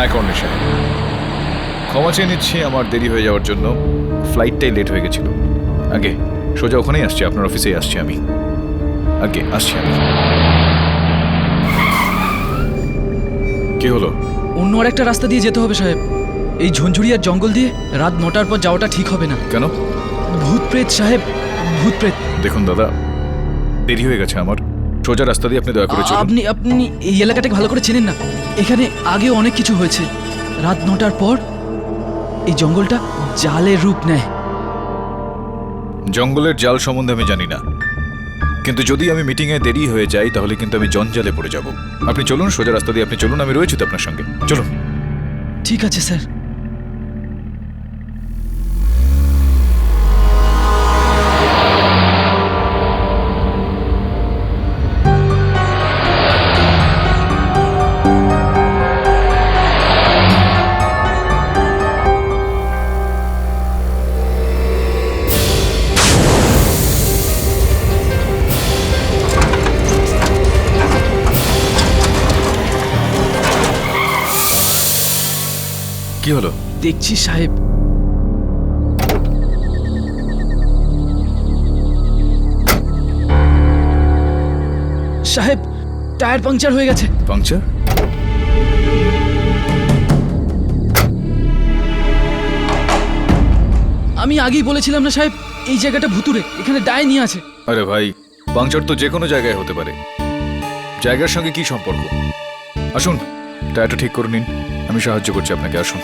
হ্যাঁ কর্নেল সাহেব, ক্ষমা চেয়ে নিচ্ছি আমার দেরি হয়ে যাওয়ার জন্য। ফ্লাইটটাই লেট হয়ে গেছিল। আগে সোজা ওখানেই আসছি, আপনার অফিসেই আসছি আমি। আগে আসছি আমি। কি হলো? অন্য আর একটা রাস্তা দিয়ে যেতে হবে সাহেব। এই ঝঞ্ঝুরিয়ার জঙ্গল দিয়ে রাত 9টার পর যাওয়াটা ঠিক হবে না। কেন? ভূত প্রেত সাহেব, ভূত প্রেত। দেখুন দাদা, দেরি হয়ে গেছে আমার। সোজা রাস্তা দিয়ে আপনি দয়া করে চলুন। আপনি এই এলাকাটাকে ভালো করে চেনেন না। এখানে আগে অনেক কিছু হয়েছে। রাত 9টার পর এই জঙ্গলটা জালের রূপ নেয়। জঙ্গলের জাল সম্বন্ধে আমি জানি না, কিন্তু যদি আমি মিটিংয়ে দেরি হয়ে যাই তাহলে কিন্তু আমি জঞ্জালে পড়ে যাব। আপনি চলুন, সোজা রাস্তা দিয়ে আপনি চলুন, আমি রয়েছি তো আপনার সঙ্গে। চলুন। ঠিক আছে স্যার। কি হলো? দেখছি সাহেব। সাহেব, টায়ার পাংচার হয়ে গেছে। পাংচার? আমি আগেই বলেছিলাম না সাহেব, এই জায়গাটা ভুতুরে, এখানে ডাইনি আছে। আরে ভাই, পাংচার তো যে কোনো জায়গায় হতে পারে, জায়গার সঙ্গে কি সম্পর্ক? আসুন, টায়ারটা ঠিক করে নিন, আমি সাহায্য করছি আপনাকে। আসুন।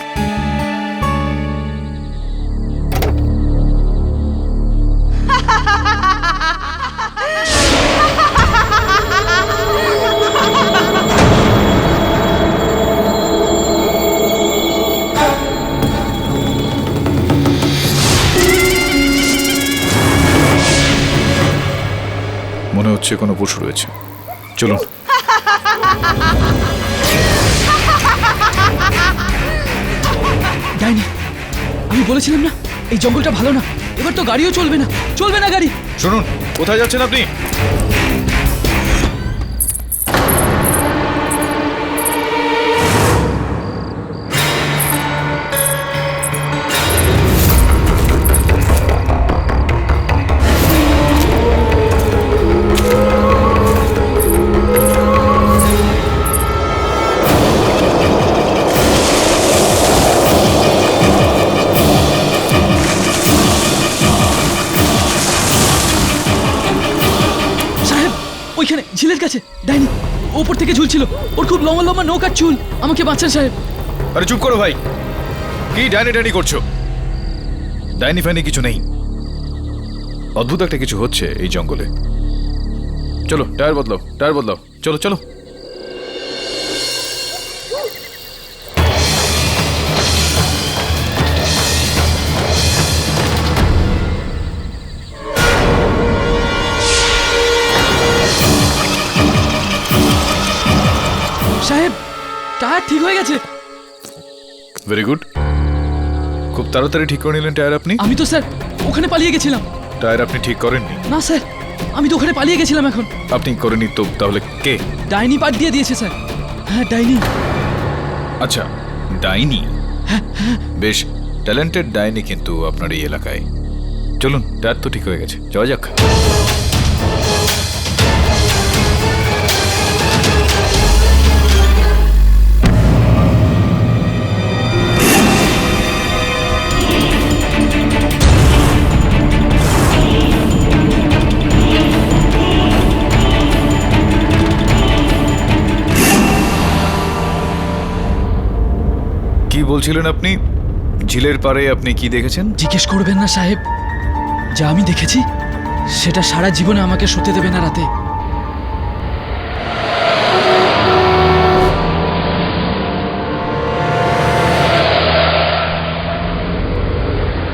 মনে হচ্ছে কোনো পশু রয়েছে। চলুন। ডাইনি, আমি বলেছিলাম না এই জঙ্গলটা ভালো না। এবার তো গাড়িও চলবে না, চলবে না গাড়ি। শুনুন, কোথায় যাচ্ছেন আপনি? সাহেব, ওইখানে ঝিলের কাছে ডাইনি ওপর থেকে ঝুলছিল। ওর খুব লম্বা লম্বা নৌকার চুল। আমাকে বাঁচান সাহেব। আরে চুপ করো ভাই, কি ডাইনি ডাইনি করছো? ডাইনি ফাইনি কিছু নেই, অদ্ভুত একটা কিছু হচ্ছে এই জঙ্গলে। চলো, টায়ার বদলাও, টায়ার বদলাও, চলো চলো। সাহেব, টায়ার ঠিক হয়ে গেছে। ভেরি গুড, খুব তাড়াতাড়ি ঠিক করে নিলেন টায়ার আপনি। আমি তো স্যার ওখানে পালিয়ে গেছিলাম। টায়ার আপনি ঠিক করেননি? না স্যার, আমি তো ওখানে পালিয়ে গেছিলাম। এখন আপনি করেননি তো তাহলে কে? ডাইনি পাট দিয়ে দিয়েছে স্যার। হ্যাঁ, ডাইনি। আচ্ছা, ডাইনি। বেশ ট্যালেন্টেড ডাইনি কিন্তু আপনার এই এলাকায়। চলুন, টায়ার তো ঠিক হয়ে গেছে, যাওয়া যাক। কি বলছিলেন আপনি? ঝিলের পাড়ে আপনি কি দেখেছেন? জিজ্ঞেস করবেন না সাহেব, যা আমি দেখেছি সেটা সারা জীবনে আমাকে শুতে দেবে না রাতে।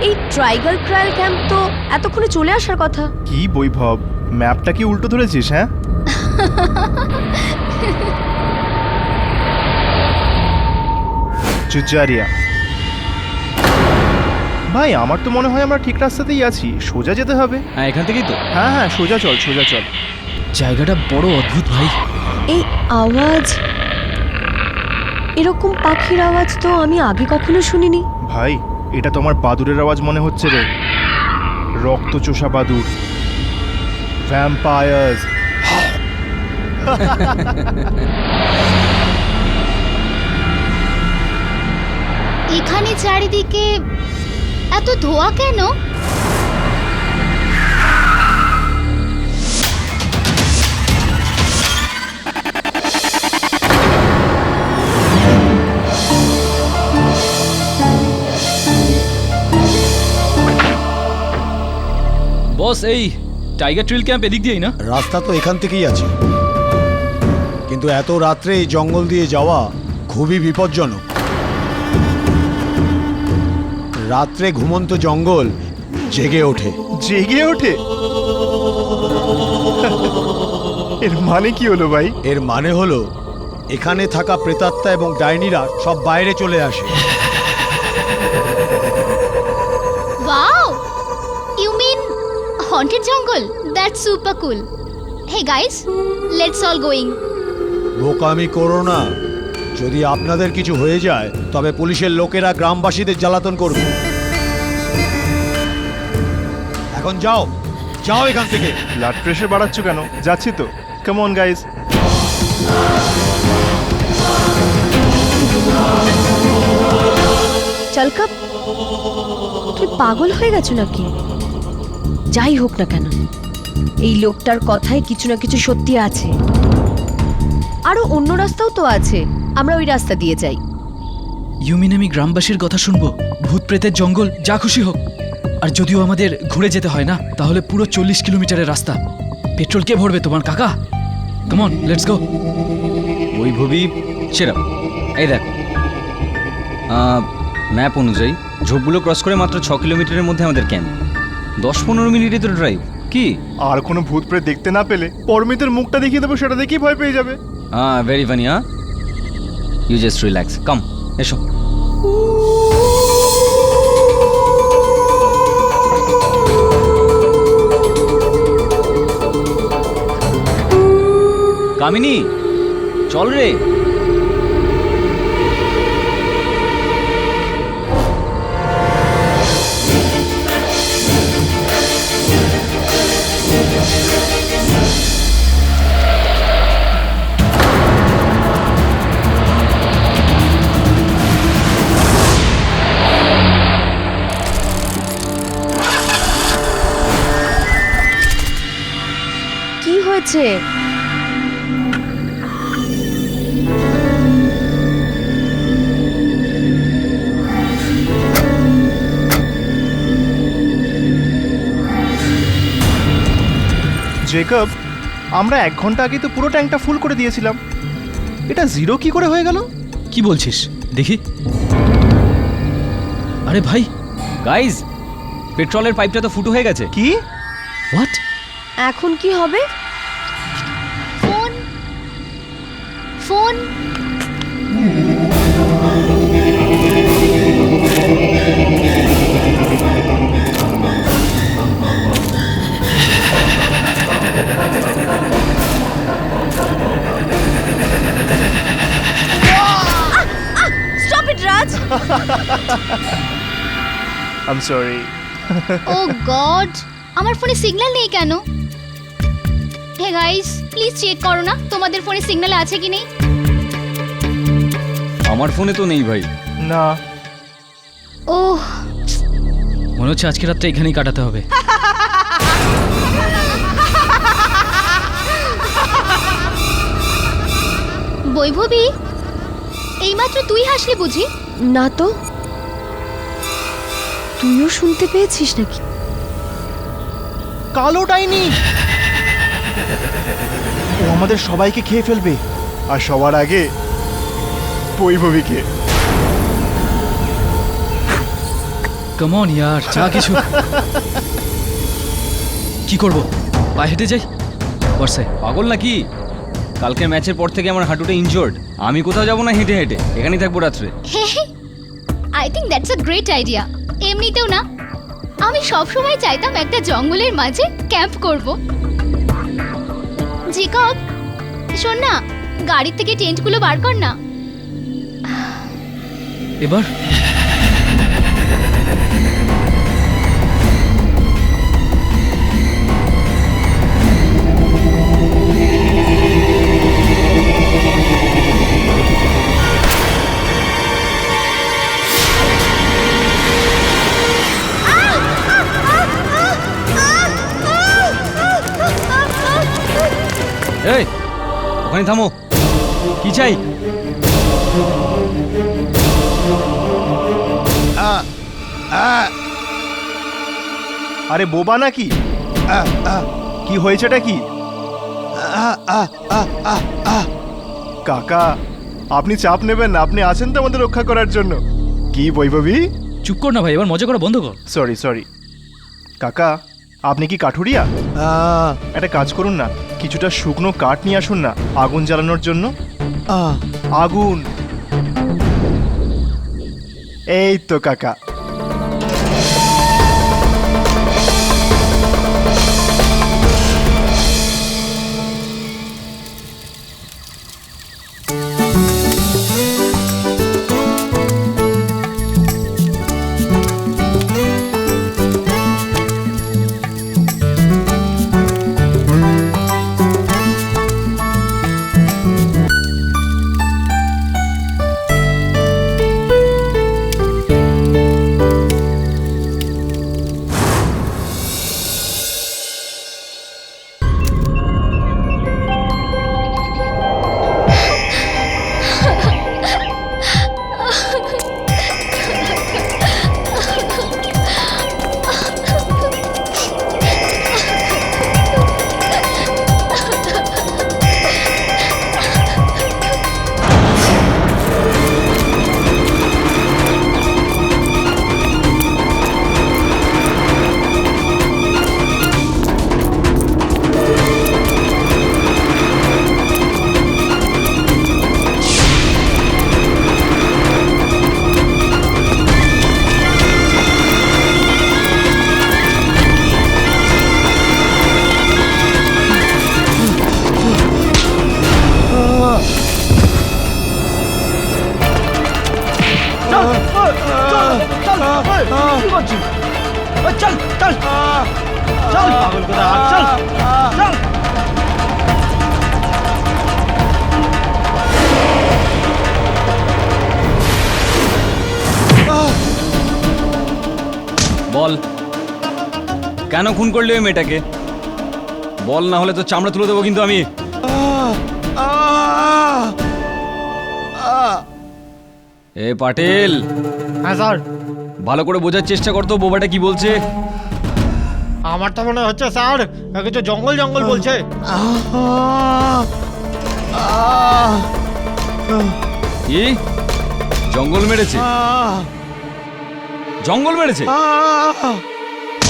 এই ট্রাইগাল ট্রায়াল ক্যাম্প তো এতক্ষণে চলে আসার কথা। কি বৈভব, ম্যাপটা কি উল্টো ধরেছিস? হ্যাঁ, চুচারিয়া। ভাই, আমার তো মনে হয় আমরা ঠিক রাস্তাতেই আছি, সোজা যেতে হবে। হ্যাঁ, এখান থেকেই তো। হ্যাঁ হ্যাঁ, সোজা চল, সোজা চল। জায়গাটা বড় অদ্ভুত ভাই। এই আওয়াজ, এরকম পাখির আওয়াজ তো আমি আগে কখনো শুনিনি। ভাই, এটা তো আমার বাদুরের আওয়াজ মনে হচ্ছে রে। রক্তচোষা বাদুর, ভ্যাম্পায়ার্স। এখানে চারিদিকে এত ধোঁয়া কেন? বস, এই টাইগার ট্রিল ক্যাম্প এদিক দিয়েই না? রাস্তা তো এখান থেকেই আছে, কিন্তু এত রাত্রে এই জঙ্গল দিয়ে যাওয়া খুবই বিপজ্জনক। রাত্রে ঘুমন্ত জঙ্গল জেগে ওঠে। জেগে ওঠে? এর মানে কি হলো ভাই? এর মানে হলো এখানে থাকা প্রেতাত্মা এবং ডাইনিরা সব বাইরে চলে আসে। Wow, you mean haunted jungle? That's super cool. Hey guys, let's all going. বোকামি করো না। যদি আপনাদের কিছু হয়ে যায় তবে পুলিশের লোকেরা গ্রামবাসীদের জ্বালাতন করবে। এখন যাও, যাও এখান থেকে। ব্লাড প্রেশার বাড়াচ্ছ কেন? যাচ্ছি তো। Come on guys. চালকা, তুই পাগল হয়ে গেছো নাকি? যাই হোক না কেন, এই লোকটার কথায় কিছু না কিছু সত্যি আছে। আরো অন্য রাস্তাও তো আছে, আমরা ওই রাস্তা দিয়ে যাই। ইউমিন, আমি গ্রামবাসীর কথা শুনবো? ভূত প্রেতের জঙ্গল, যা খুশি হোক। আর যদিও আমাদের ঘুরে যেতে হয় না, তাহলে পুরো 40 কিলোমিটারের রাস্তা। পেট্রোল কে ভরবে? তোমার কাকা? Come on, let's go. Vaibhavi, সেরাম। এই দেখো, ম্যাপ অনুযায়ী ঝোপগুলো ক্রস করে মাত্র 6 কিলোমিটারের মধ্যে আমাদের ক্যাম্প। 10-15 মিনিটই তো ড্রাইভ। কি আর কোনো ভূত প্রেত দেখতে না পেলে পরমিতের মুখটা দেখিয়ে দেবো, সেটা দেখেই ভয় পেয়ে যাবে। Very funny. You just relax. Come, এসো। কামিনী, চল রে। কি হয়েছে? জেকব, আমরা 1 ঘন্টা আগে তো পুরো ট্যাঙ্কটা ফুল করে দিয়েছিলাম। এটা জিরো কি করে হয়ে গেল? কি বলছিস? দেখি। আরে ভাই, গাইজ, পেট্রোলের পাইপটা তো ফুটো হয়ে গেছে। কি? হোয়াট? এখন কি হবে? Phone phone stop it Raj. I am sorry. Oh god, আমার ফোনে সিগন্যাল নেই কেন? হে গাইস, প্লিজ চেক করো না তোমাদের ফোনে সিগন্যাল আছে কি নেই। আমার ফোনে তো নেই ভাই। না। ওহ, মনে হচ্ছে আজকে রাতটা এখানেই কাটাতে হবে। বৈভবী, এইমাত্র তুই হাসলি বুঝি? না তো, তুইও শুনতে পেয়েছিস নাকি? কালো ডাইনি! ও আমাদের সবাইকে খেয়ে ফেলবে, আর সবার আগে বৈভবীকে। কাম অন ইয়ার, যা কিছু। কি করব? পায়ে হেঁটে যাই? বর্ষে পাগল নাকি? কালকের ম্যাচের পর থেকে আমার হাঁটুটা ইনজোর্ড। আমি কোথাও যাবো না হেঁটে হেঁটে, এখানেই থাকবো রাত্রে। I think that's a great idea. এমনিতেও না, আমি সবসময় চাইতাম একটা জঙ্গলের মাঝে ক্যাম্প করব। জেকব, শোন না, গাড়ির থেকে টেন্টগুলো বার কর না। এবার এই ওখানে থামো, কি চাই? আরে বোবা নাকি? কি হয়েছেটা কি? কাকা, আপনি চাপ নেবেন না, আপনি আছেন তো আমাদের রক্ষা করার জন্য। কি বৈভবী? চুপ কর না ভাই, এবার মজা করা বন্ধ কর। সরি কাকা, আপনি কি কাঠুরিয়া? একটা কাজ করুন না, কিছুটা শুকনো কাঠ নিয়ে আসুন না আগুন জ্বালানোর জন্য। আগুন, এই তো কাকা। বল, কেন খুন করলি ওই মেয়েটাকে? বল, না হলে তো চামড়া তুলে দেবো কিন্তু আমি। এ পাটিল, হ্যাঁ স্যার, ভালো করে বোঝার চেষ্টা করতো বোবাটা কি বলছে। আমার তো মনে হচ্ছে স্যার কিছু জঙ্গল জঙ্গল বলছে। কি জঙ্গল মেরেছে? জঙ্গল মেরেছে?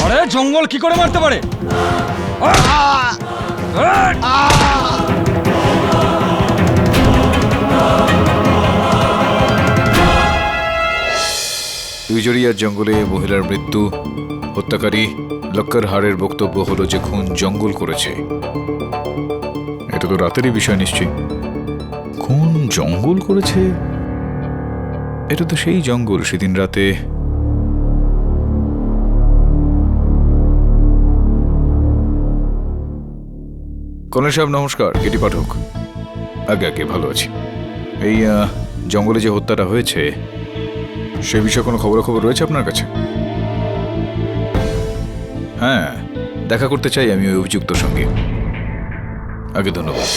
আরে জঙ্গল কি করে মারতে পারে? টুইজরিয়ার জঙ্গলে মহিলার মৃত্যু, হত্যাকারী লক্কর হারের বক্তব্য হলো যে খুন জঙ্গল করেছে। এটা তো রাতেরই বিষয় নিশ্চয়ই। খুন জঙ্গল করেছে, এটা তো সেই জঙ্গল সেদিন রাতে কর্নেল সাহেব নমস্কার, কেটি পাঠক। আগে আগে ভালো আছি। এই জঙ্গলে যে হত্যাটা হয়েছে সে বিষয়ে কোনো খবরাখবর রয়েছে আপনার কাছে? হ্যাঁ, দেখা করতে চাই আমি ওই অভিযুক্তর সঙ্গে। আগে ধন্যবাদ।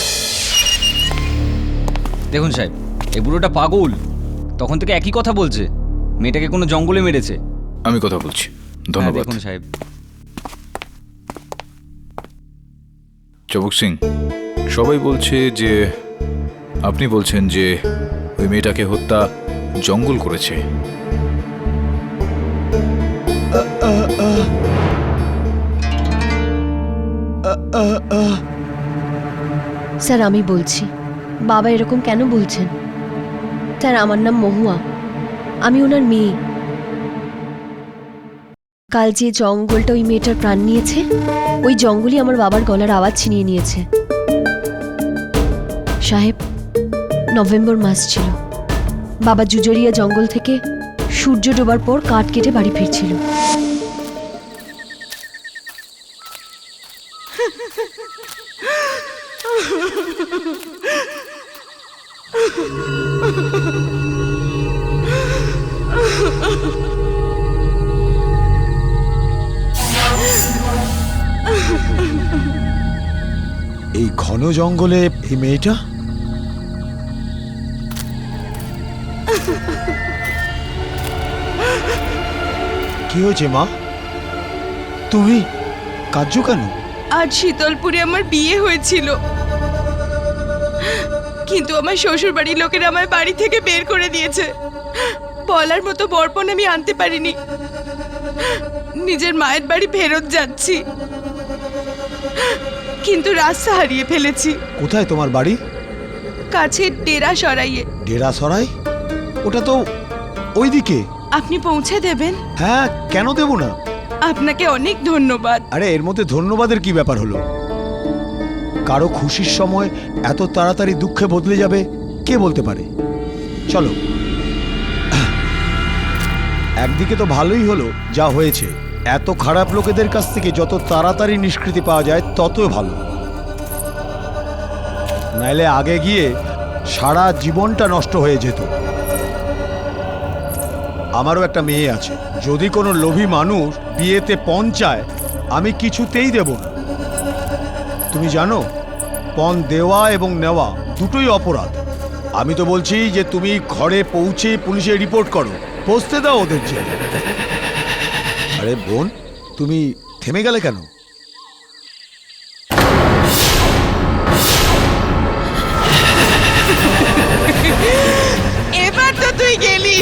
দেখুন সাহেব, এই বুড়োটা পাগল, তখন থেকে একই কথা বলছে, মেয়েটাকে কোনো জঙ্গলে মেরেছে। আমি কথা বলছি, হ্যাঁ, ধন্যবাদ। দেখুন সাহেব। চবক সিং, সবাই বলছে যে আপনি বলছেন যে ওই মেয়েটাকে হত্যা জঙ্গল করেছে। স্যার আমি বলছি, বাবা এরকম কেন বলছেন? স্যার আমার নাম মহুয়া, আমি ওনার মেয়ে। কাল যে জঙ্গলটা ওই মেয়েটার প্রাণ নিয়েছে, ওই জঙ্গলই আমার বাবার গলার আওয়াজ ছিনিয়ে নিয়েছে। সাহেব, নভেম্বর মাস ছিল, বাবা জুজরিয়া জঙ্গল থেকে সূর্য ডোবার পর কাঠ কেটে বাড়ি ফিরছিল। এই ঘন জঙ্গলে এই মেয়েটা? কি হয়েছে মা? তুমি কাঁদছো কেন? আজ শীতলপুরে আমার বিয়ে হয়েছিল, কিন্তু আমার শ্বশুর বাড়ির লোকেরা আমায় বাড়ি থেকে বের করে দিয়েছে। বলার মতো বরপণ আমি আনতে পারিনি। নিজের মায়ের বাড়ি ফেরত যাচ্ছি, কিন্তু রাস্তা হারিয়ে ফেলেছি। কোথায় তোমার বাড়ি? কাছে ডেরা সরাইয়ে। ডেরা সরাই? ওটা তো ওইদিকে। আপনি পৌঁছে দেবেন? হ্যাঁ, কেন দেব না? আপনাকে অনেক ধন্যবাদ। আরে এর মধ্যে ধন্যবাদের কি ব্যাপার হলো? কারো খুশির সময় এত তাড়াতাড়ি দুঃখে বদলে যাবে কে বলতে পারে? চলো, একদিকে তো ভালোই হলো যা হয়েছে। এত খারাপ লোকেদের কাছ থেকে যত তাড়াতাড়ি নিষ্কৃতি পাওয়া যায় তত ভালো। নাইলে আগে গিয়ে সারা জীবনটা নষ্ট হয়ে যেত। আমারও একটা মেয়ে আছে, যদি কোনো লোভী মানুষ বিয়েতে পণ চায় আমি কিছুতেই দেব না। তুমি জানো, পণ দেওয়া এবং নেওয়া দুটোই অপরাধ। আমি তো বলছি যে তুমি ঘরে পৌঁছে পুলিশে রিপোর্ট করো, পৌঁছতে দাও ওদের জেলে। আরে বোন, তুমি থেমে গেলে কেন? এবার তো তুই গেলি।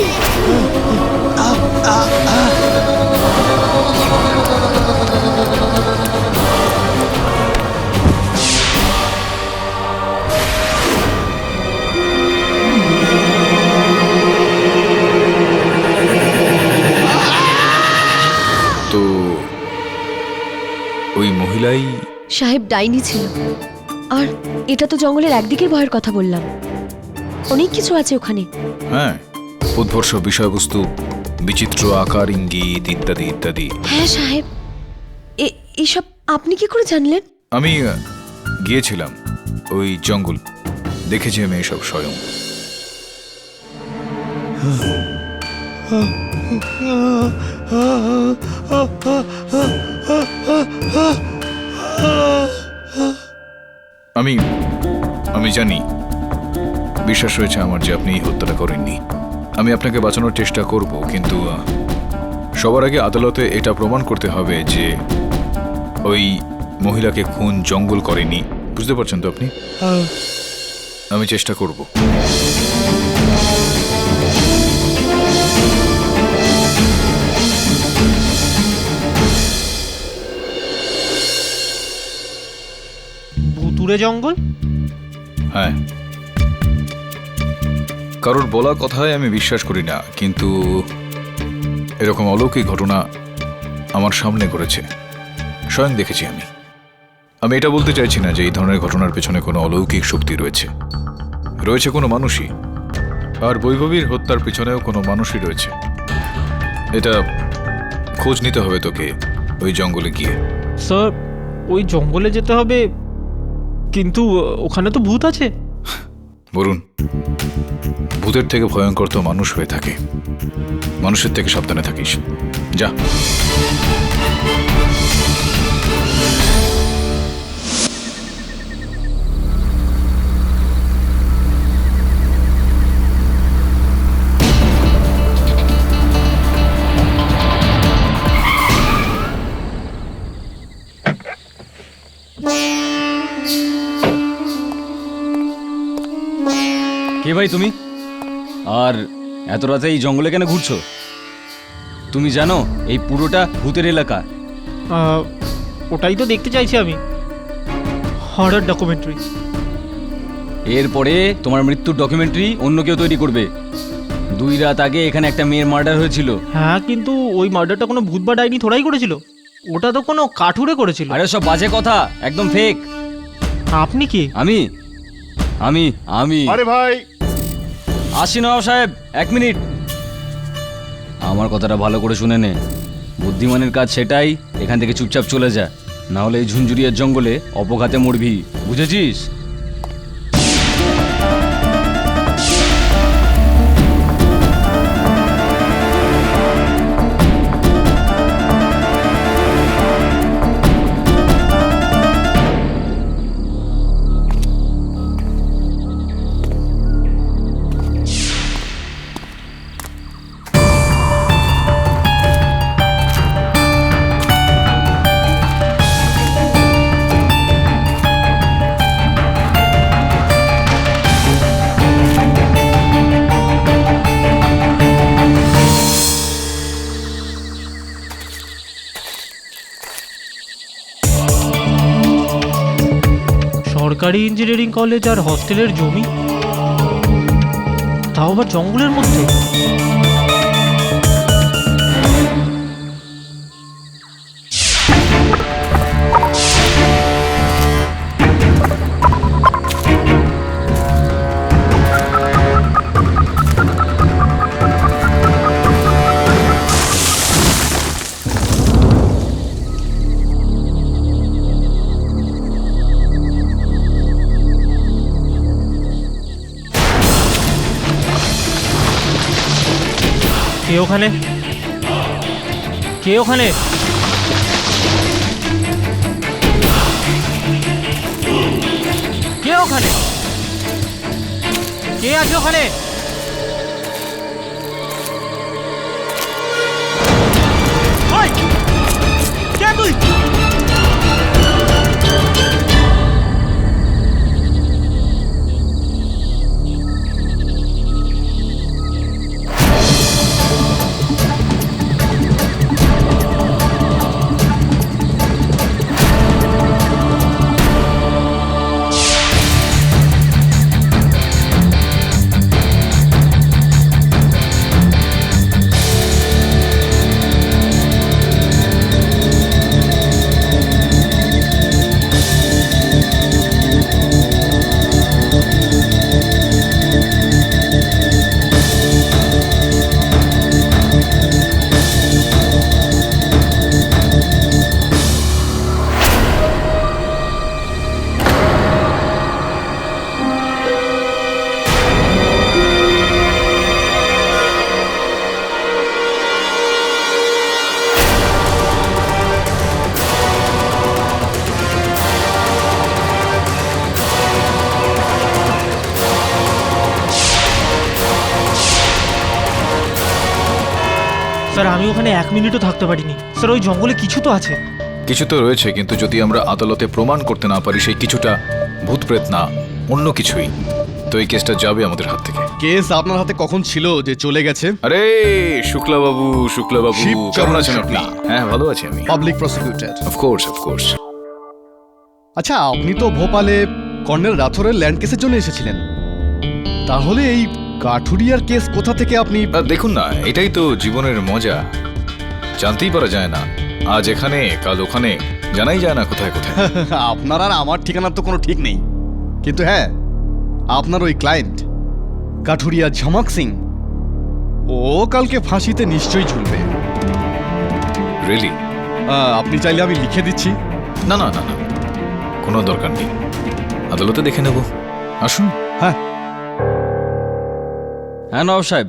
তো ওই মহিলাই সাহেব ডাইনি ছিল। আর এটা তো জঙ্গলের একদিকের ভয়ের কথা বললাম, অনেক কিছু আছে ওখানে। হ্যাঁ, উদ্ভর্ষ বিষয়বস্তু, বিচিত্র আকার ইঙ্গিত ইত্যাদি ইত্যাদি। হ্যাঁ সাহেব, এসব আপনি কি করে জানলেন? আমি গিয়েছিলাম ওই জঙ্গল, দেখেছি আমি এসব স্বয়ং। আমি আমি জানি, বিশ্বাস হয়েছে আমার যে আপনি এই হত্যাটা করেননি। আমি আপনাকে বাঁচানোর চেষ্টা করব, কিন্তু সবার আগে আদালতে এটা প্রমাণ করতে হবে যে ওই মহিলাকে খুন জঙ্গল করেনি। বুঝতে পারছেন তো আপনি? আমি চেষ্টা করব। ভুতুড়ে জঙ্গল? হ্যাঁ, কারোর বলা কথায় আমি বিশ্বাস করি না, কিন্তু এরকম অলৌকিক ঘটনা আমার সামনে ঘটেছে, স্বয়ং দেখেছি আমি। আমি এটা বলতে চাইছি না যে এই ধরনের ঘটনার পেছনে কোনো অলৌকিক শক্তি রয়েছে। রয়েছে কোনো মানুষই, আর বৈভবীর হত্যার পেছনেও কোনো মানুষই রয়েছে। এটা খোঁজ নিতে হবে তোকে ওই জঙ্গলে গিয়ে। স্যার, ওই জঙ্গলে যেতে হবে, কিন্তু ওখানে তো ভূত আছে। বরুণ, ভূতের থেকে ভয়ঙ্কর তো মানুষ হয়ে থাকে। মানুষের থেকে সাবধানে থাকিস, যা। কে ভাই তুমি? আর এত রাতে এই জঙ্গলে কেন ঘুরছো? তুমি জানো এই পুরোটা ভূতের এলাকা। ওটাই তো দেখতে চাইছি আমি, হরর ডকুমেন্টারি। এরপরে তোমার মৃত্যুর ডকুমেন্টারি অন্য কেউ তৈরি করবে। 2 রাত আগে এখানে একটা মেয়ের মার্ডার হয়েছিল। হ্যাঁ, কিন্তু ওই মার্ডারটা কোনো ভূত বা ডাইনি থোড়াই করেছিল, ওটা তো কোনো কাঠুরে করেছিল। আরে সব বাজে কথা, একদম ফেক। আপনি কি? আমি আমি আমি আরে ভাই, আসি নবাব সাহেব, 1 মিনিট। আমার কথাটা ভালো করে শুনে নে, বুদ্ধিমানের কাজ সেটাই, এখান থেকে চুপচাপ চলে যা, না হলে এই ঝুনঝুরিয়ার জঙ্গলে অপঘাতে মরবি, বুঝেছিস? সরকারি ইঞ্জিনিয়ারিং কলেজ আর হস্টেলের জমি, তাও আবার জঙ্গলের মধ্যে। কে ওখানে? কে ওখানে? কে ওখানে? কে আছে ওখানে? ওই! কে তুই? স্যার আমি ওখানে 1 মিনিটও থাকতে পারিনি স্যার। ওই জঙ্গলে কিছু তো আছে। কিছু তো রয়েছে, কিন্তু যদি আমরা আদালতে প্রমাণ করতে না পারি সেই কিছুটা ভূত প্রেত না অন্য কিছুই, তো এই কেসটা যাবে আমাদের হাত থেকে। কেস আপনার হাতে কখন ছিল যে চলে গেছে? আরে শুক্লা বাবু, শুক্লা বাবু, কেমন আছেন আপনি? হ্যাঁ ভালো আছি আমি। Public prosecutor. Of course of course. আচ্ছা, আপনি তো ভোপালে কর্নেল রাথোরের ল্যান্ড কেসের জন্য এসেছিলেন, তাহলে এই কাঠুরিয়ার কেস কোথা থেকে আপনি? দেখুন না, এটাই তো জীবনের মজা, জানতেই পারা যায় না, আজ এখানে কাল ওখানে, জানাই যায় না কোথায় কোথায়। আপনার আর আমার ঠিকানার তো কোনো ঠিক নেই, কিন্তু হ্যাঁ আপনার ওই ক্লায়েন্ট কাঠুরিয়া ঝমক সিং, ও কালকে ফাঁসিতে নিশ্চয়ই ঝুলবে। রিয়েলি? আপনি চাইলে আমি লিখে দিচ্ছি। না না না না, কোনো দরকার নেই, আদালতে দেখে নেব। আসুন। হ্যাঁ হ্যাঁ নবাব সাহেব,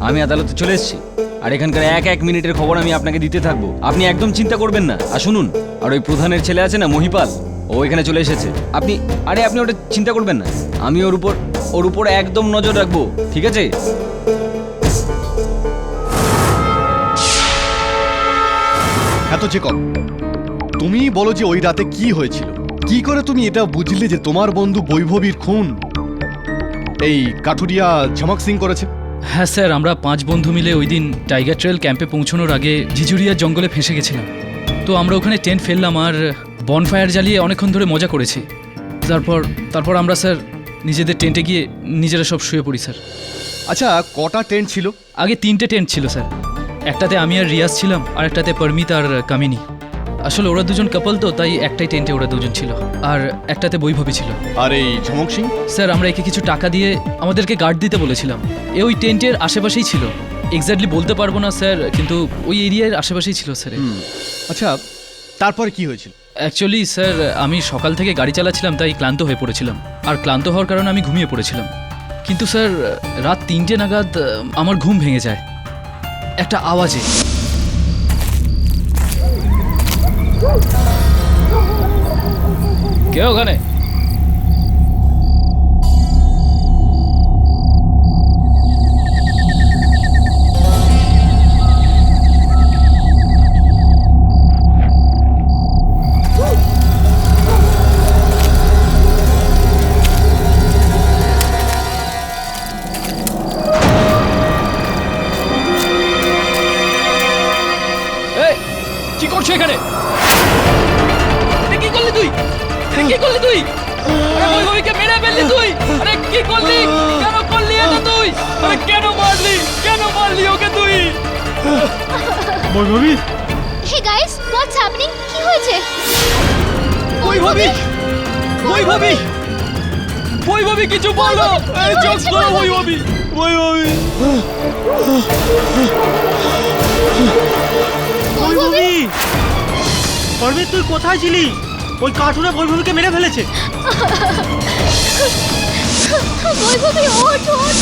আমি আদালতে চলে এসেছি, আর এখানকার 1 মিনিটের খবর আমি আপনাকে দিতে থাকবো, আপনি একদম চিন্তা করবেন না। আর শুনুন, আর ওই প্রধানের ছেলে আছে না মহিপাল, ও এখানে চলে এসেছে, আপনি ওটা চিন্তা করবেন না, আমি ওর উপর একদম নজর রাখবো, ঠিক আছে? এত চেকপ, তুমি বলো যে ওই রাতে কি হয়েছিল, কি করে তুমি এটা বুঝলে যে তোমার বন্ধু বৈভবীর খুন এই কাঠুরিয়া ঝমক সিং করেছে? হ্যাঁ স্যার, আমরা 5 বন্ধু মিলে ওই দিন টাইগার ট্রেল ক্যাম্পে পৌঁছানোর আগে ঝিঝুরিয়ার জঙ্গলে ফেঁসে গেছিলাম। তো আমরা ওখানে টেন্ট ফেললাম আর বনফায়ার জ্বালিয়ে অনেকক্ষণ ধরে মজা করেছি। তারপর আমরা স্যার নিজেদের টেন্টে গিয়ে নিজেরা সব শুয়ে পড়ি স্যার। আচ্ছা, কটা টেন্ট ছিল? আগে 3টে টেন্ট ছিল স্যার, একটাতে আমি আর রিয়াজ ছিলাম, আর একটাতে পরমিত আর কামিনী। আসলে ওরা দুজন কাপল তো, তাই একটাই টেন্টে ওরা দুজন ছিল, আর একটাতে বৈভবী ছিল। আর এই ঝমক সিং? স্যার আমরা একে কিছু টাকা দিয়ে আমাদেরকে গার্ড দিতে বলেছিলাম। এ ওই টেন্টের আশেপাশেই ছিল, এক্স্যাক্টলি বলতে পারবো না স্যার, কিন্তু ওই এরিয়ার আশেপাশেই ছিল স্যার। আচ্ছা, তারপরে কি হয়েছিল? অ্যাকচুয়ালি স্যার আমি সকাল থেকে গাড়ি চালাচ্ছিলাম, তাই ক্লান্ত হয়ে পড়েছিলাম, আর ক্লান্ত হওয়ার কারণে আমি ঘুমিয়ে পড়েছিলাম। কিন্তু স্যার রাত 3টে নাগাদ আমার ঘুম ভেঙে যায় একটা আওয়াজে। কে ওখানে? কি করছো এখানে? কি করলি তুই? কি করলি তুই? বৈভবীকে মেরে ফেললি তুই? আরে কি করলি? কেন করলি এটা তুই? আরে কেন মারলি? কেন মারলি ওকে তুই? Vaibhavi, hey guys, what's happening? কি হয়েছে? বৈভবী! বৈভবী! বৈভবী কিছু বলো! এই চোখ খোলো বৈভবী! বৈভবী! বৈভবী! পরমিত তুই কোথায় ছিলি? ওই কাঠুরে বৈভবীকে মেরে ফেলেছে। বৈভবী ওঠ ওঠ!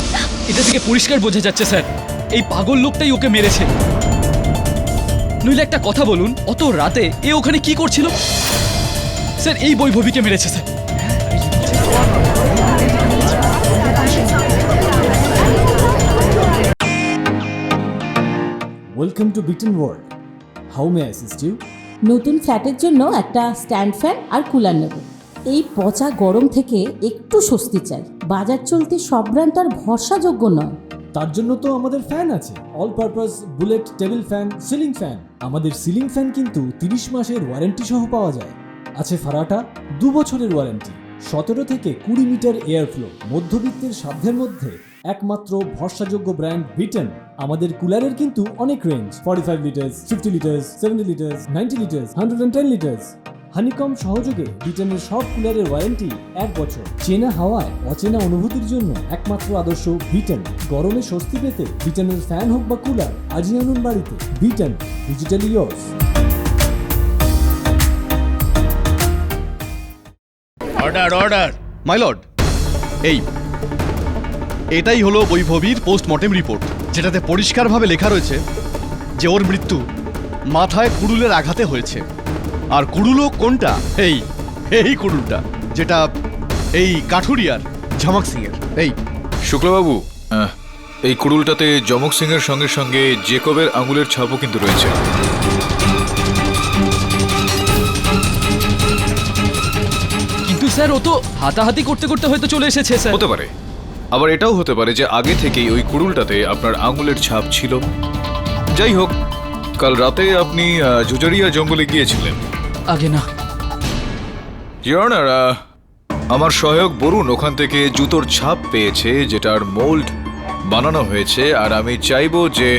এটা থেকে পরিষ্কার বোঝা যাচ্ছে স্যার, এই পাগল লোকটাই ওকে মেরেছে। নইলে একটা কথা বলুন, অত রাতে এ ওখানে কি করছিল? স্যার এই বৈভবীকে মেরেছে sir. Welcome to bitten world. How may assist you? নতুন ফ্ল্যাটের জন্য একটা স্ট্যান্ড ফ্যান আর কুলার নেব। এই পচা গরম থেকে একটু স্বস্তি চাই। বাজার চলতে সব ব্র্যান্ড আর ভরসাযোগ্য নয়। তার জন্য তো আমাদের ফ্যান আছে, all purpose bullet table fan, ceiling fan. আমাদের সিলিং ফ্যান কিন্তু 30 মাসের ওয়ারেন্টি সহ পাওয়া যায়। আছে ফারাটা 2 বছরের ওয়ারেন্টি, 17 থেকে 20 মিটার এয়ার ফ্লো, মধ্যবিত্তের সাধ্যের মধ্যে একমাত্র ভরসাযোগ্য ব্র্যান্ড বিটেন। আমাদের কুলারের কিন্তু অনেক range, 45 litres, 50 litres, 70 litres, 90 litres, 110 litres. Honeycomb সহযোগে বিটেনের সব কুলারের ওয়ারেন্টি 1 বছর। চেনা হাওয়ায় অচেনা অনুভূতির জন্য একমাত্র আদর্শ বিটেন। গরমে স্বস্তি পেতে বিটেনের ফ্যান হোক বা কুলার আজই আনুন বাড়িতে। Beaten, digitally yours. Order order my lord. এটাই হলো বৈভবীর পোস্টমর্টেম রিপোর্ট, যেটাতে পরিষ্কারভাবে লেখা রয়েছে যে ওর মৃত্যু মাথায় কুড়ুলের আঘাতে হয়েছে। আর কুড়ুলও কোনটা? এই কুড়ুলটা, যেটা এই কাঠুরিয়ার ঝমক সিং এর। শুক্লবাবু, এই কুড়ুলটাতে জমক সিং এর সঙ্গে সঙ্গে জেকবের আঙুলের ছাপও কিন্তু রয়েছে। কিন্তু স্যার ও তো হাতাহাতি করতে করতে হয়তো চলে এসেছে স্যার। হতে পারে, আবার এটাও হতে পারে যে আগে থেকেই ওই কুড়ুলটাতে আপনার আঙুলের ছাপ ছিল। যাই হোক, কাল রাতে আপনি জুজারিয়া জঙ্গলে গিয়েছিলেন। আগে না ইওর অনার, আমার সহায়ক বরুণ ওখান থেকে জুতোর ছাপ পেয়েছে, যেটার মোল্ড বানানো হয়েছে, আর আমি চাইবো যে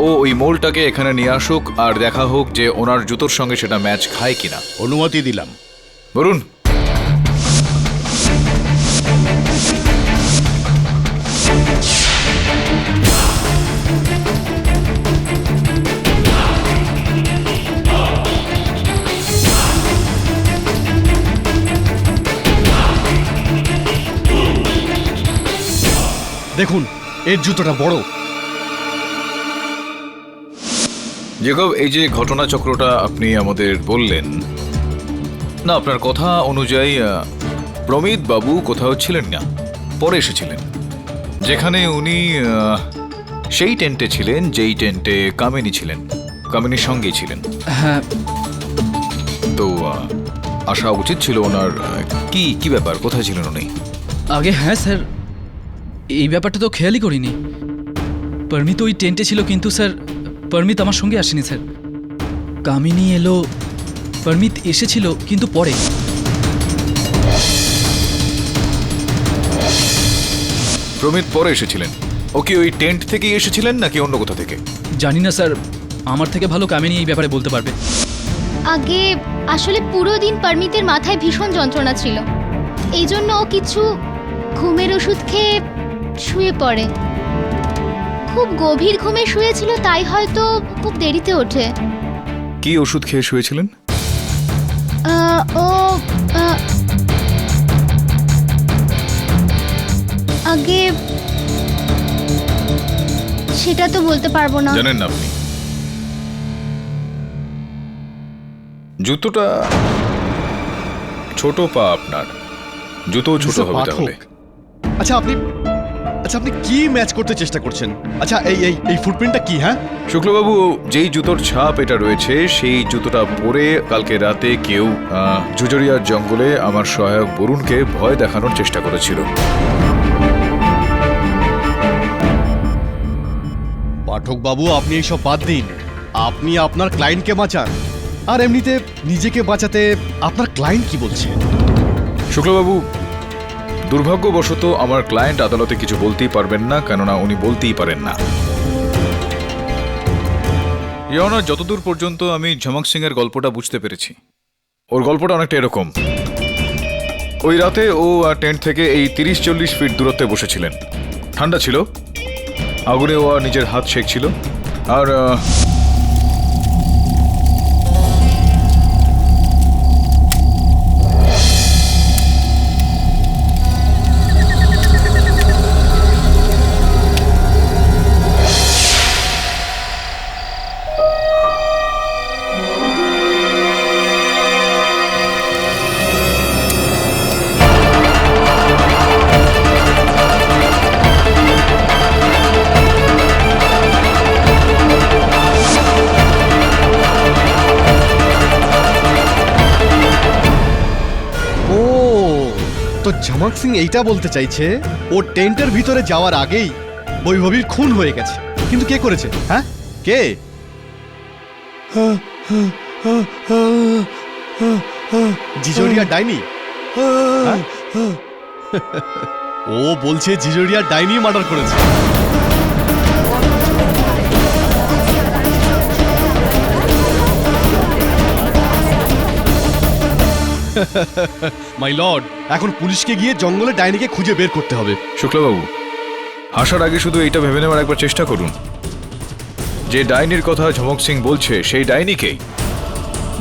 ও ওই মোল্ডটাকে এখানে নিয়ে আসুক আর দেখা হোক যে ওনার জুতোর সঙ্গে সেটা ম্যাচ খায় কিনা। অনুমতি দিলাম। বরুণ, দেখুন, এর জুতোটা বড়। জেকব, এই যে ঘটনাচক্রটা আপনি আমাদের বললেন, না আপনার কথা অনুযায়ী প্রমিত বাবু কোথাও ছিলেন না, পরে এসেছিলেন, যেখানে উনি সেই টেন্টে ছিলেন যেই টেন্টে কামিনী ছিলেন, কামিনীর সঙ্গেই ছিলেন। হ্যাঁ, তো আসা উচিত ছিল ওনার। কি ব্যাপার, কোথায় ছিলেন উনি? আগে হ্যাঁ স্যার, এই ব্যাপারটা তো খেয়ালই করিনি। পরমিত ওই টেন্টে ছিল, কিন্তু স্যার পরমিত আমার সঙ্গে আসেনি স্যার। কামিনী এলো, পরমিত এসেছিল কিন্তু পরে। প্রমিত পরে এসেছিলেন। ও কি ওই টেন্ট থেকেই এসেছিলেন নাকি অন্য কোথা থেকে? জানি না স্যার, আমার থেকে ভালো কামিনী এই ব্যাপারে বলতে পারবে। আগে আসলে পুরো দিন পারমিতের মাথায় ভীষণ যন্ত্রণা ছিল, এই জন্য ও কিছু ঘুমের ওষুধ খেয়ে শুয়ে পড়ে। খুব গভীর ঘুমে শুয়েছিল, তাই হয়তো খুব দেরিতে ওঠে। কি ওষুধ খেয়ে শুয়েছিলেন? ও আগে সেটা তো বলতে পারবো না। জানেন না আপনি? জুতোটা ছোট পা আপনার, জুতো ছোট হবে তাহলে। আচ্ছা আপনি কি ম্যাচ করতে চেষ্টা করছেন? আচ্ছা এই ফুটপ্রিন্টটা কি? হ্যাঁ শুক্লবাবু, যেই জুতোর ছাপ এটা রয়েছে সেই জুতোটা পরে কালকে রাতে কেউ জুজরিয়ার জঙ্গলে আমার সহায়ক বরুণকে ভয় দেখানোর চেষ্টা করেছিল। পাঠক বাবু, আপনি এইসব বাদ দিন। আপনি আপনার ক্লায়েন্টকে বাঁচান, আর এমনিতে নিজেকে বাঁচাতে আপনার ক্লায়েন্ট কি বলছে? শুক্লবাবু, দুর্ভাগ্যবশত আমার ক্লায়েন্ট আদালতে কিছু বলতেই পারবেন না, কেননা উনি বলতেই পারেন না। ইয়না, যতদূর পর্যন্ত আমি ঝমক সিং এর গল্পটা বুঝতে পেরেছি, ওর গল্পটা অনেকটা এরকম। ওই রাতে ও টেন্ট থেকে এই 30-40 ফিট দূরত্বে বসেছিলেন। ঠান্ডা ছিল, আগুনে ও নিজের হাত সেঁকছিল, আর তো ঝমক সিং এইটা বলতে চাইছে ও টেন্টের ভিতরে যাওয়ার আগেই বৈভবীর খুন হয়ে গেছে। কিন্তু কে করেছে? হ্যাঁ, কে? জিজোরিয়া ডাইনি? হ্যাঁ? ও বলছে জিজোরিয়া ডাইনি মার্ডার করেছে। মাই লর্ড, এখন পুলিশকে গিয়ে জঙ্গলে ডাইনিকে খুঁজে বের করতে হবে। শুক্লবাবু, হাসার আগে শুধু এইটা ভেবে নেওয়ার একবার চেষ্টা করুন, যে ডাইনির কথা ঝমক সিং বলছে সেই ডাইনিকেই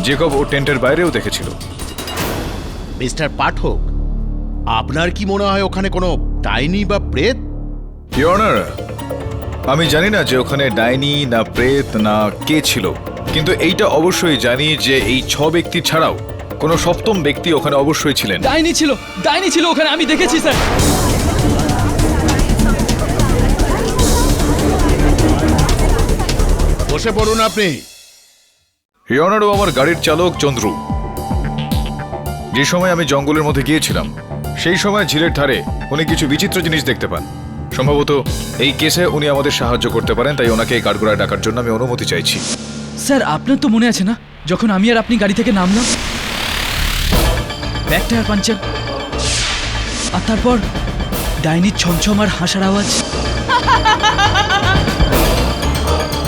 জেকব ও টেন্টের বাইরেও দেখেছিল। মিস্টার পাঠক, আপনার কি মনে হয় ওখানে কোনো ডাইনি বা প্রেত? ইওর অনার, আমি জানি না যে ওখানে ডাইনি না প্রেত না কে ছিল, কিন্তু এইটা অবশ্যই জানি যে এই 6 ব্যক্তি ছাড়াও কোনো সপ্তম ব্যক্তি ওখানে অবশ্যই ছিলেন। ডাইনি ছিল ওখানে, আমি দেখেছি স্যার। বসে পড়ুন আপনি। ইওর অনার, ও আমার গাড়ির চালক চন্দ্রু। যে সময় আমি জঙ্গলের মধ্যে গিয়েছিলাম সেই সময় ঝিলের ধারে উনি কিছু বিচিত্র জিনিস দেখতে পান। সম্ভবত এই কেসে উনি আমাদের সাহায্য করতে পারেন, তাই ওনাকে এই কাঠগড়ায় ডাকার জন্য আমি অনুমতি চাইছি। স্যার, আপনার তো মনে আছে না, যখন আমি আর আপনি গাড়ি থেকে নামলাম, ব্যাক টায়ার পাঞ্চার, আর তারপর ডাইনির ছমছম আর হাসার আওয়াজ,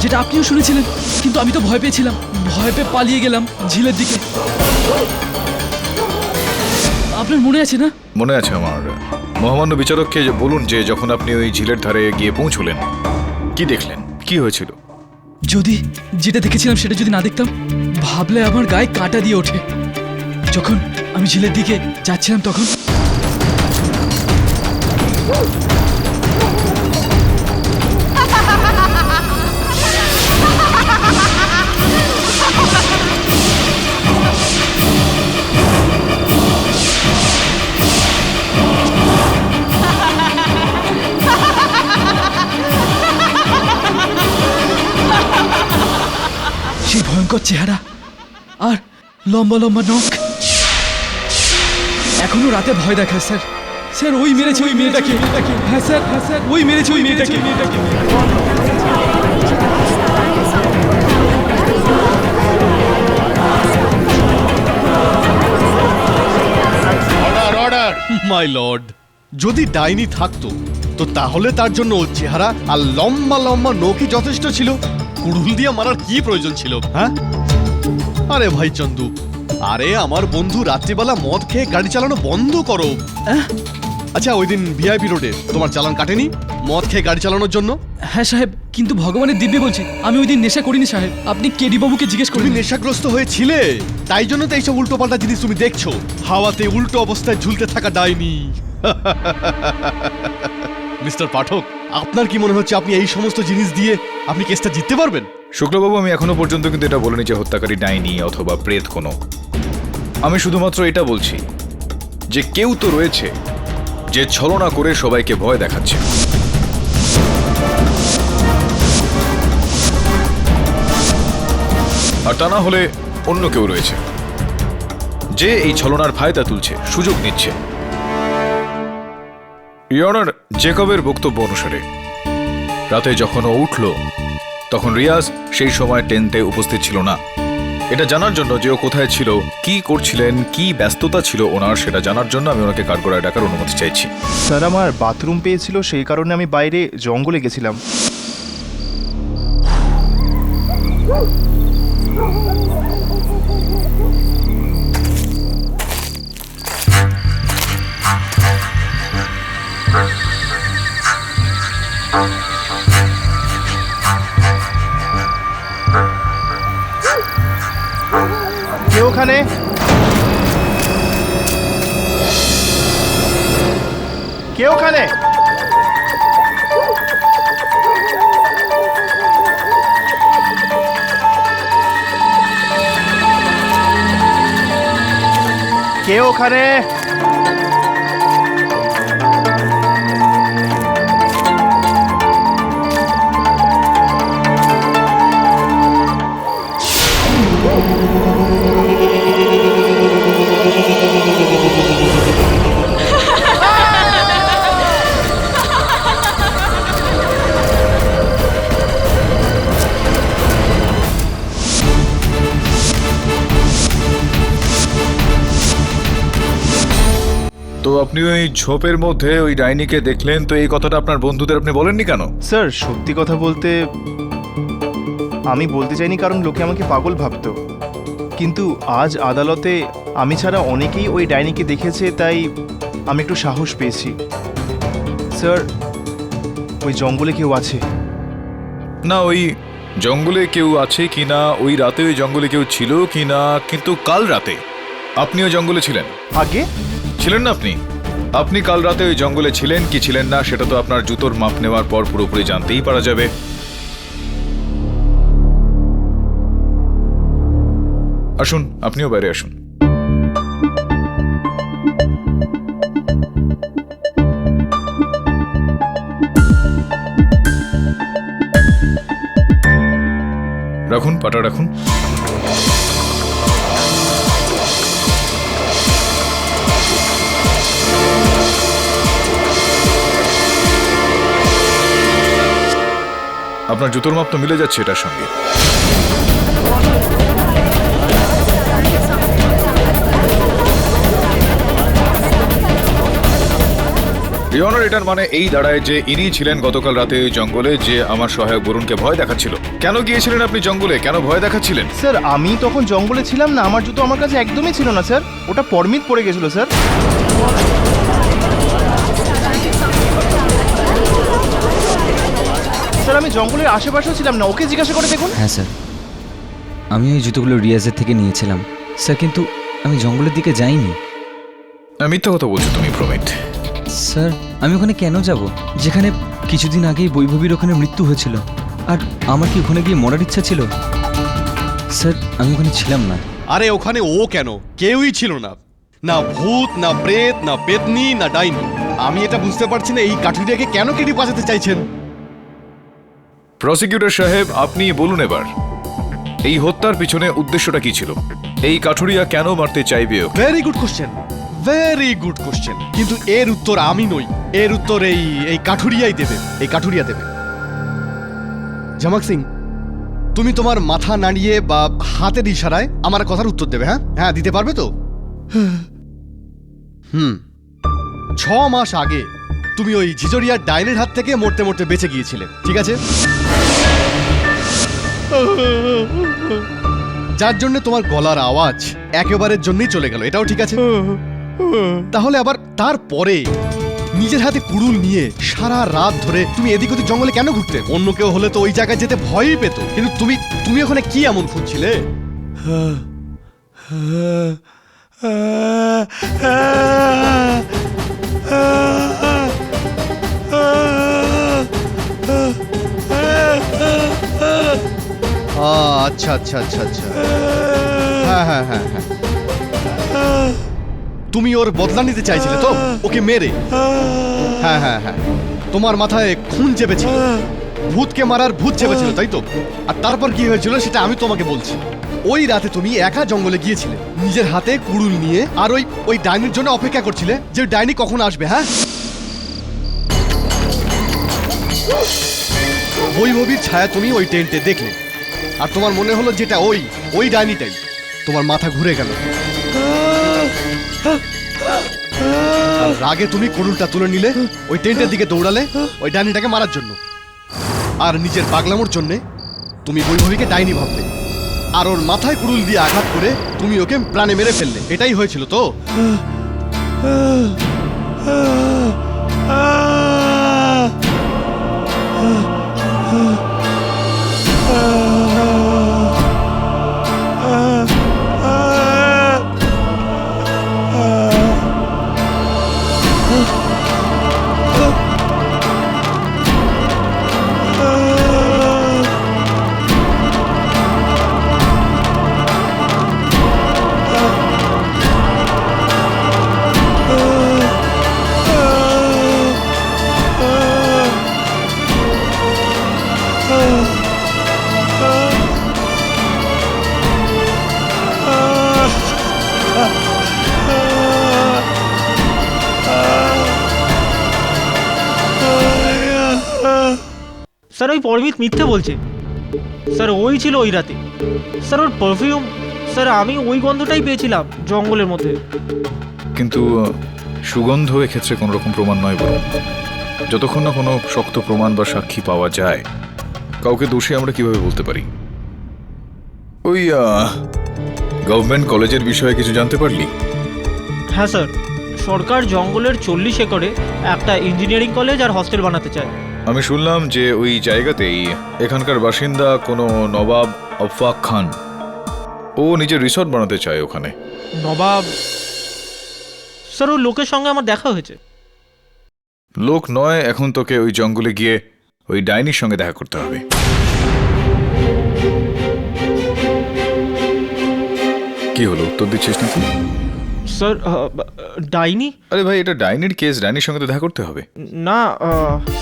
যেটা আপনিও শুনেছিলেন। কিন্তু আমি তো ভয় পেয়েছিলাম, ভয় পেয়ে পালিয়ে গেলাম ঝিলের দিকে। আপনার মনে আছে না? মনে আছে আমার। মহামান্য বিচারককে বলুন যে যখন আপনি ওই ঝিলের ধারে গিয়ে পৌঁছলেন কি দেখলেন, কি হয়েছিল? যদি যেটা দেখেছিলাম সেটা যদি না দেখতাম, ভাবলে আমার গায়ে কাঁটা দিয়ে ওঠে। যখন আমি ঝিলের দিকে যাচ্ছিলাম তখন সেই ভয়ঙ্কর চেহারা আর লম্বা লম্বা নখ এখনো রাতে ভয় দেখায়। স্যার, স্যার ওই মেরেছে ওই মেয়েটাকে। হ্যাঁ স্যার, ওই মেরেছে ওই মেয়েটাকে। মাই লর্ড, যদি ডাইনি থাকতো তো তাহলে তার জন্য ওর চেহারা আর লম্বা লম্বা নখই যথেষ্ট ছিল। কুড়ুল দিয়ে মারার কি প্রয়োজন ছিল? হ্যাঁ, আরে ভাই চন্দু, আরে আমার বন্ধু রাত্রিবেলা মদ খেয়ে গাড়ি চালানো বন্ধ করো। আচ্ছা, ওই দিন ভিআইপি রোডে তোমার চালান কাটেনি মদ খেয়ে গাড়ি চালানোর জন্য? হ্যাঁ সাহেব, কিন্তু ভগবানের দিব্যি বলছি আমি ওই দিন নেশা করিনি সাহেব। আপনি কেডি বাবুকে জিজ্ঞেস তুমি করুন। নেশাগ্রস্ত হয়েছিলে, তাই জন্য তো এইসব উল্টো পাল্টা জিনিস তুমি দেখছো। হাওয়াতে উল্টো অবস্থায় ঝুলতে থাকা ডাইনি। মিস্টার পাঠক, আপনার কি মনে হচ্ছে আপনি এই সমস্ত জিনিস দিয়ে আপনি কেসটা জিততে পারবেন? শুক্লবাবু, আমি এখনো পর্যন্ত কিন্তু এটা বলিনি যে হত্যাকারী ডাইনি অথবা প্রেত কোনো। আমি শুধুমাত্র এটা বলছি যে কেউ তো রয়েছে যে ছলনা করে সবাইকে ভয় দেখাচ্ছে। আর তা না হলে অন্য কেউ রয়েছে যে এই ছলনার ফায়দা তুলছে, সুযোগ নিচ্ছে। ইয়নার জেকবের বক্তব্য অনুসারে রাতে যখন ও উঠল তখন রিয়াজ সেই সময় টেন্টে উপস্থিত ছিল না। এটা জানার জন্য যে ও কোথায় ছিল, কি করছিলেন, কি ব্যস্ততা ছিল ওনার, সেটা জানার জন্য আমি ওনাকে কাঠগড়ায় ডাকার অনুমতি চাইছি। স্যার, আমার বাথরুম পেয়েছিল, সেই কারণে আমি বাইরে জঙ্গলে গেছিলাম। কে ওখানে? কে ওখানে? কে ওখানে? তো আপনি ওই ঝোপের মধ্যে ওই ডাইনিকে দেখলেন, তো এই কথাটা আপনার বন্ধুদের আপনি বলেননি কেন? স্যার, সত্যি কথা বলতে আমি বলতে চাইনি, কারণ লোকে আমাকে পাগল ভাবতো। কিন্তু আজ আদালতে আমি ছাড়া অনেকেই ওই ডাইনিকে দেখেছে, তাই আমি একটু সাহস পেয়েছি। স্যার, ওই জঙ্গলে কেউ আছে। না, ওই জঙ্গলে কেউ আছে কিনা, ওই রাতে ওই জঙ্গলে কেউ ছিল কিনা, কিন্তু কাল রাতে আপনিও জঙ্গলে ছিলেন। আগে ছিলেন না আপনি? আপনি কাল রাতে ওই জঙ্গলে ছিলেন কি ছিলেন না সেটা তো আপনার জুতোর মাপ নেওয়ার পর পুরোপুরি জানতেই পারা যাবে। আসুন, আপনিও বাইরে আসুন। রাখুন, পাটা রাখুন। আপনার জুতোর মাপ তো মিলে যাচ্ছে এটার সঙ্গে। ইয়নার, এটার মানে এই দাঁড়ায় যে ইনি ছিলেন গতকাল রাতে ওই জঙ্গলে, যে আমার সহায়ক বরুণকে ভয় দেখাচ্ছিল। কেন গিয়েছিলেন আপনি জঙ্গলে, কেন ভয় দেখাচ্ছিলেন? স্যার, আমি তখন জঙ্গলে ছিলাম না, আমার জুতো আমার কাছে একদমই ছিল না স্যার, ওটা পরমিট পড়ে গেছিল স্যার। স্যার, আমি জঙ্গলের আশেপাশেও ছিলাম না, ওকে জিজ্ঞাসা করে দেখুন। হ্যাঁ স্যার, আমি ওই জুতোগুলো রিয়াজের থেকে নিয়েছিলাম স্যার, কিন্তু আমি জঙ্গলের দিকে যাইনি। মিথ্যা কথা বলছো তুমি প্রমিত। স্যার, আমি ওখানে কেন যাব যেখানে কিছুদিন আগেই বৈভবীর ওখানে মৃত্যু হয়েছিল? আর আমার কি ওখানে গিয়ে মরার ইচ্ছা ছিল? স্যার, আমি ওখানে ছিলাম না। আরে ওখানে ও কেন, কেউই ছিল না, না ভূত, না প্রেত, না পেতনি, না ডাইনি। আমি এটা বুঝতে পারছি না এই কাঠুরিয়াকে কেন কেডি বাঁচাতে চাইছেন। প্রসিকিউটর সাহেব, আপনি বলুন এবার, এই হত্যার পিছনে উদ্দেশ্যটা কি ছিল? এই কাঠুরিয়া কেন মারতে চাইবে? Very good question, very good question. কিন্তু এর উত্তর আমি নই, এর উত্তর এই কাঠুরিয়াই দেবে, এই কাঠুরিয়া দেবে। ঝমক সিং, তুমি তোমার মাথা নাড়িয়ে বা হাতের ইশারায় আমার কথার উত্তর দেবে। হ্যাঁ হ্যাঁ, দিতে পারবে তো? 6 মাস আগে তুমি ওই ঝিঝরিয়ার ডাইনের হাত থেকে মরতে মরতে বেঁচে গিয়েছিলে, ঠিক আছে? যার জন্য তোমার গলার আওয়াজ একেবারের জন্যই চলে গেল, এটাও ঠিক আছে। তাহলে আবার তারপরে নিজের হাতে কুড়ুল নিয়ে সারা রাত ধরে তুমি এদিক ওদিক জঙ্গলে কেন ঘুরতে? অন্য কেউ হলে তো ওই জায়গায় যেতে ভয়ই পেত, কিন্তু তুমি ওখানে কি এমন খুঁজছিলে? আচ্ছা আচ্ছা আচ্ছা আচ্ছা, হ্যাঁ হ্যাঁ হ্যাঁ হ্যাঁ, তুমি ওর বদলা নিতে চাইছিলে তো, ওকে মেরে? হ্যাঁ হ্যাঁ হ্যাঁ, তোমার মাথায় খুন চেপেছিল, ভূতকে মারার ভূত চেপেছিল, তাই তো? আর তারপর কি হয়েছিল সেটা আমি তোমাকে বলছি। ওই রাতে তুমি একা জঙ্গলে গিয়েছিলে নিজের হাতে কুড়ুল নিয়ে, আর ওই ডাইনির জন্য অপেক্ষা করছিলে যে ডাইনি কখন আসবে। হ্যাঁ, বৈভবীর ছায়া তুমি ওই টেন্টে দেখলে, আর তোমার মনে হলো যেটা ওই ডাইনিটাই। তোমার মাথা ঘুরে গেল, আর রাগে তুমি কুড়ুলটা তুলে নিলে, ওই টেন্টের দিকে দৌড়ালে ওই ডাইনিটাকে মারার জন্য। আর নিজের পাগলামোর জন্যে তুমি বৈভবীকে ডাইনি ভাবলে, আর ওর মাথায় কুড়ুল দিয়ে আঘাত করে তুমি ওকে প্রাণে মেরে ফেললে। এটাই হয়েছিল তো? স্যার ওই পরমিত মিথ্যে বলছে। স্যার ওই ছিল ওই রাতে। স্যার ওর পারফিউম, স্যার আমি ওই গন্ধটাই পেয়েছিলাম জঙ্গলের মধ্যে। কিন্তু সুগন্ধ এক্ষেত্রে কোনো রকম প্রমাণ নয় বরং, যতক্ষণ না কোনো শক্ত প্রমাণ বা সাক্ষী পাওয়া যায়, কাউকে দোষী আমরা কিভাবে বলতে পারি? ওই গভর্নমেন্ট কলেজের বিষয়ে কিছু জানতে পারলি? হ্যাঁ স্যার, সরকার জঙ্গলের 40 একরে একটা ইঞ্জিনিয়ারিং কলেজ আর হস্টেল বানাতে চায়। আমি শুনলাম যে ওই জায়গাতেই এখানকার বাসিন্দা কোনো নবাব আফাক খান, ও নিজের রিসর্ট বানাতে চায় ওখানে। নবাব? স্যার ওই লোকের সঙ্গে আমার দেখা হয়েছে। লোক নয়, এখন তোকে ওই জঙ্গলে গিয়ে ওই ডাইনির সঙ্গে দেখা করতে হবে। কি হলো, উত্তর দিচ্ছিস না তুই? স্যার ডাইনি? আরে ভাই, এটা ডাইনির কেস, ডাইনির সঙ্গে তো দেখা করতে হবে। না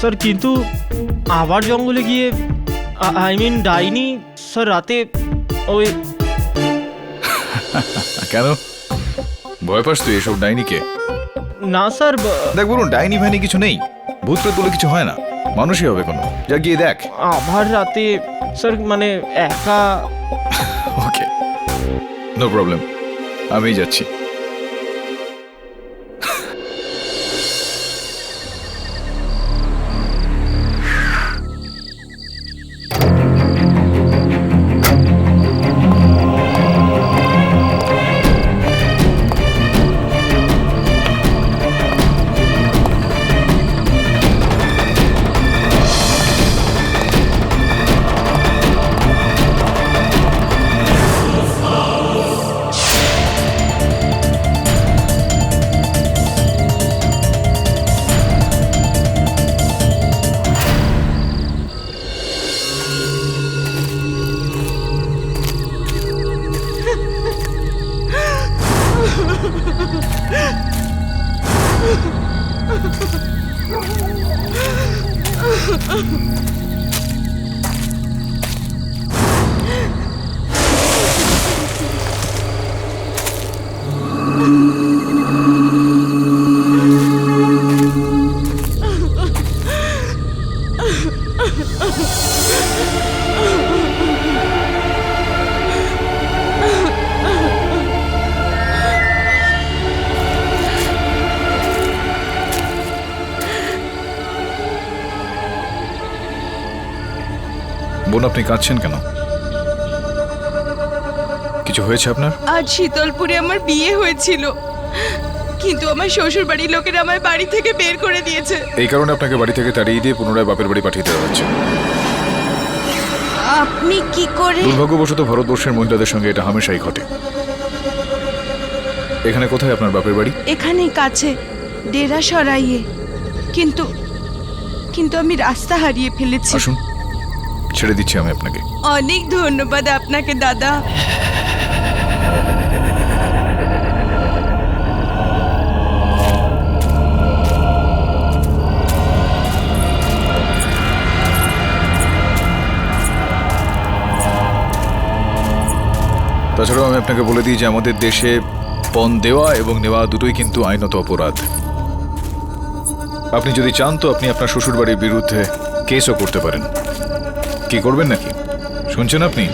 স্যার, কিন্তু আবার জঙ্গলে গিয়ে, আই মিন ডাইনি স্যার রাতে ওই কেন ভয় পাস তুই এসব ডাইনিকে? না স্যার, দেখ বলুন, ডাইনি ফাইনি কিছু নেই, ভূত প্রেত বলে কিছু হয় না, মানুষই হবে কোনো, যা গিয়ে দেখ। আবার রাতে স্যার, মানে একা। ওকে, নো প্রবলেম, আমি যাচ্ছি। বোন, আপনি কাঁদছেন কেন? কিছু হয়েছে আপনার? আজ শীতলপুরে আমার বিয়ে হয়েছিল, কিন্তু আমার শ্বশুর বাড়ির লোকেরা আমায় বাড়ি থেকে বের করে দিয়েছে। এই কারণে আপনাকে বাড়ি থেকে তাড়িয়ে দিয়ে পুনরায় বাপের বাড়ি পাঠিয়ে দেওয়া হচ্ছে। আপনি কি করে? দুর্ভাগ্যবশত ভারতবর্ষের মহিলাদের সঙ্গে এটা হামেশাই ঘটে। এখানে কোথায় আপনার বাপের বাড়ি? এখানেই কাছে, ডেরা সরাইয়ে। কিন্তু কিন্তু আমি রাস্তা হারিয়ে ফেলেছি। আসুন, ছেড়ে দিচ্ছি আমি আপনাকে। অনেক ধন্যবাদ আপনাকে দাদা। তাছাড়াও আমি আপনাকে বলে দিই যে আমাদের দেশে পণ দেওয়া এবং নেওয়া দুটোই কিন্তু আইনত অপরাধ। আপনি যদি চান তো আপনি আপনার শ্বশুরবাড়ির বিরুদ্ধে কেসও করতে পারেন। কি করবেন নাকি? শুনছেন আপনি?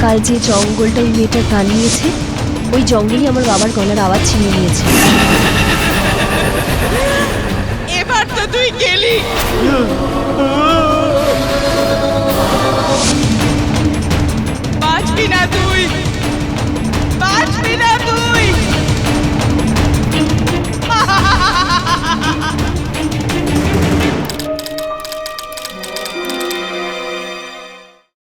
কাল যে জঙ্গলটা ওই মেয়েটা গান নিয়েছে, ওই জঙ্গলই আমার বাবার গলার আওয়াজ ছিনিয়ে নিয়েছে। এবার তো তুই গেলি। বাঁচবি না তুই, বাঁচবি না